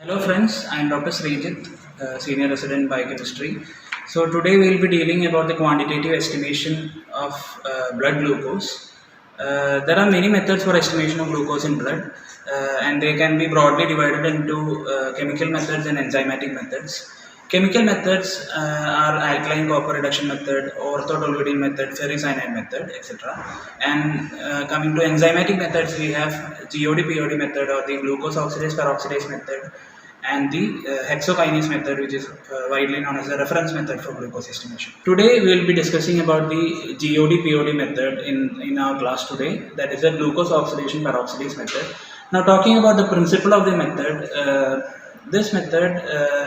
Hello friends, I am Dr. Srijit, Senior Resident Biochemistry. So today we will be dealing about the quantitative estimation of blood glucose. There are many methods for estimation of glucose in blood and they can be broadly divided into chemical methods and enzymatic methods. Chemical methods are alkaline copper reduction method, orthotoluidine method, ferricyanide method, etc. And coming to enzymatic methods, we have GOD-POD method or the glucose oxidase peroxidase method and the hexokinase method, which is widely known as the reference method for glucose estimation. Today we will be discussing about the GOD-POD method in our class today, that is the glucose oxidation peroxidase method. Now talking about the principle of the method,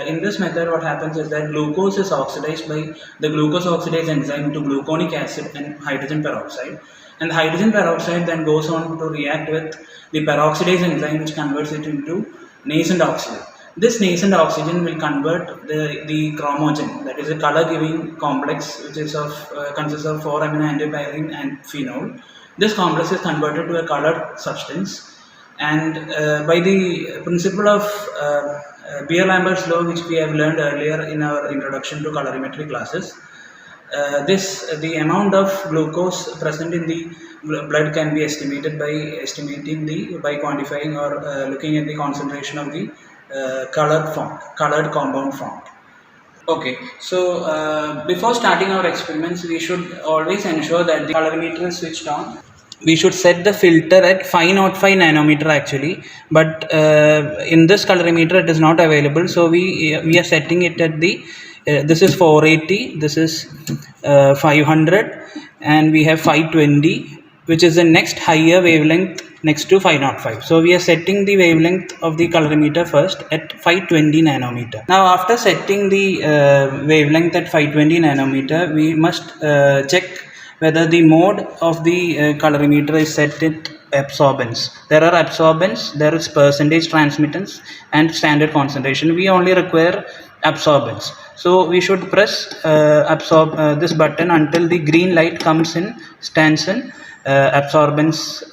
in this method what happens is that glucose is oxidized by the glucose oxidase enzyme to gluconic acid and hydrogen peroxide, and the hydrogen peroxide then goes on to react with the peroxidase enzyme, which converts it into nascent oxygen. This nascent oxygen will convert the chromogen, that is a color giving complex, which is consists of 4 amino antipyrine and phenol. This complex is converted to a colored substance, and by the principle of Beer-Lambert's law, which we have learned earlier in our introduction to colorimetry classes, the amount of glucose present in the blood can be estimated by quantifying or looking at the concentration of the colored compound formed. Okay, so before starting our experiments, we should always ensure that the colorimeter is switched on. We should set the filter at 505 nanometer actually, but in this colorimeter it is not available, so we are setting it at the this is 480, this is 500, and we have 520, which is the next higher wavelength next to 505. So we are setting the wavelength of the colorimeter first at 520 nanometer. Now after setting the wavelength at 520 nanometer, we must check whether the mode of the colorimeter is set at absorbance. There are absorbance, there is percentage transmittance and standard concentration. We only require absorbance. So we should press this button until the green light stands in absorbance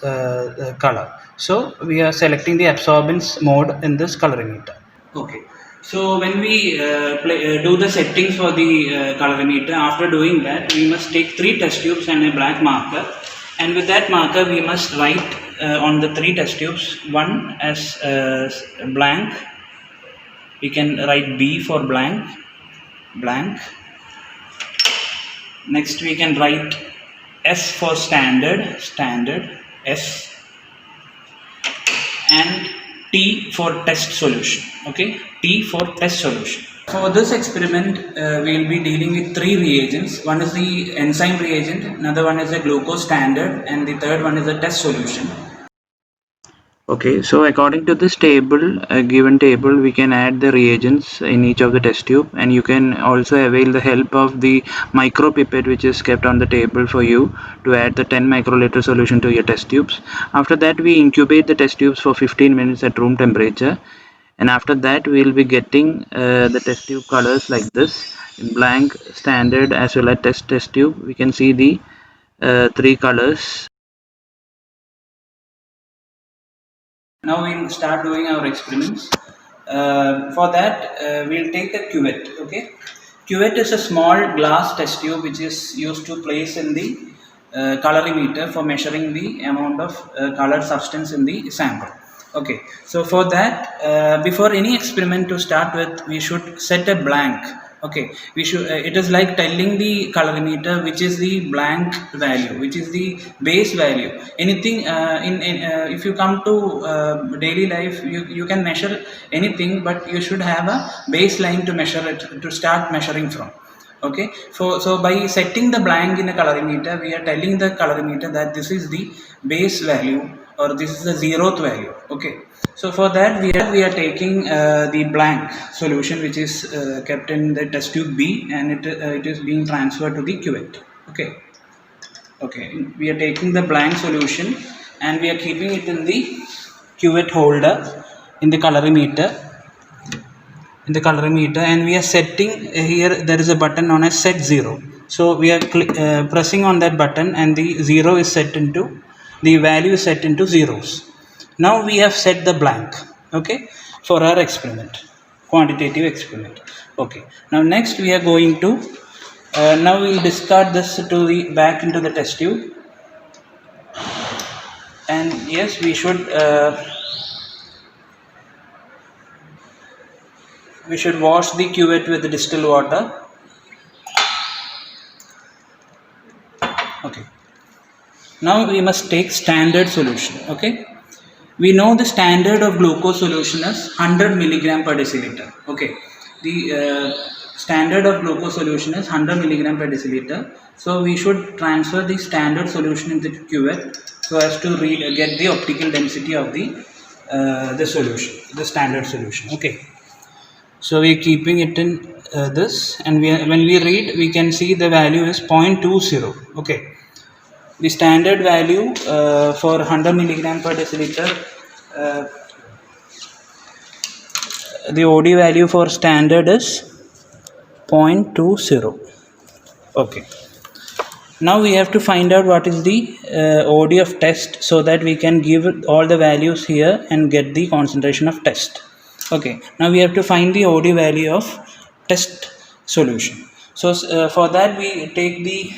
color. So we are selecting the absorbance mode in this colorimeter. Okay. So when we do the settings for the colorimeter, after doing that, we must take 3 test tubes and a black marker, and with that marker we must write on the 3 test tubes, one as blank. We can write B for blank. Next we can write S for standard, S, and T for test solution. Okay, T for test solution. For this experiment, we will be dealing with 3 reagents. One is the enzyme reagent, another one is the glucose standard, and the third one is the test solution. Okay, so according to this table, a given table, we can add the reagents in each of the test tube, and you can also avail the help of the micropipette which is kept on the table for you to add the 10 microliter solution to your test tubes. After that, we incubate the test tubes for 15 minutes at room temperature, and after that we will be getting the test tube colors like this, in blank, standard, as well as test tube. We can see the 3 colors. Now we'll start doing our experiments. For that, we'll take a cuvette. Okay, cuvette is a small glass test tube which is used to place in the colorimeter for measuring the amount of colored substance in the sample. Okay, so for that, before any experiment to start with, we should set a blank. Okay, we should it is like telling the colorimeter which is the blank value, which is the base value. Anything if you come to daily life, you can measure anything, but you should have a baseline to measure it, to start measuring from. Okay, so by setting the blank in a colorimeter, we are telling the colorimeter that this is the base value, or this is the 0th value. Okay, so for that we are taking the blank solution which is kept in the test tube B, and it is being transferred to the cuvette. Okay, we are taking the blank solution and we are keeping it in the cuvette holder in the colorimeter. And we are setting here, there is a button known as set 0. So we are pressing on that button, and the 0 is set into, the value is set into zeros. Now we have set the blank. Okay, for our experiment, quantitative experiment. Okay, now next we are going to now we'll discard this to the back into the test tube, and yes, we should wash the cuvette with distilled water. Okay, now we must take standard solution. Okay, we know the standard of glucose solution is 100 milligram per deciliter. Okay, the standard of glucose solution is 100 milligram per deciliter. So we should transfer the standard solution in the cuvette so as to get the optical density of the solution, the standard solution. Okay, so we are keeping it in this, and when we read, we can see the value is 0.20. Okay, the standard value for 100 milligram per deciliter, uh, the OD value for standard is 0.20. Okay, now we have to find out what is the OD of test, so that we can give all the values here and get the concentration of test. Okay, now we have to find the OD value of test solution. So for that we take the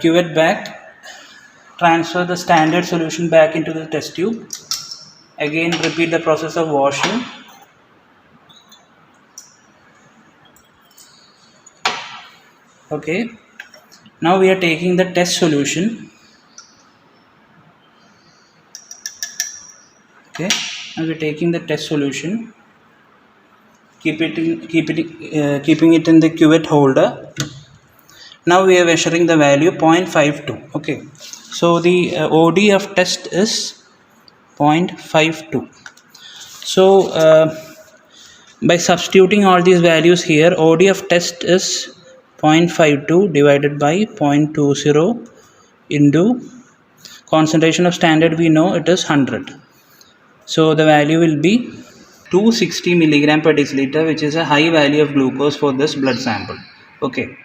cuvette back, transfer the standard solution back into the test tube, again repeat the process of washing. Okay, now we are taking the test solution. Okay, now we are taking the test solution, keeping it in the cuvette holder. Now we are measuring the value 0.52. Okay, so the OD of test is 0.52. So by substituting all these values here, OD of test is 0.52 divided by 0.20 into concentration of standard, we know it is 100. So the value will be 260 milligram per deciliter, which is a high value of glucose for this blood sample. Okay,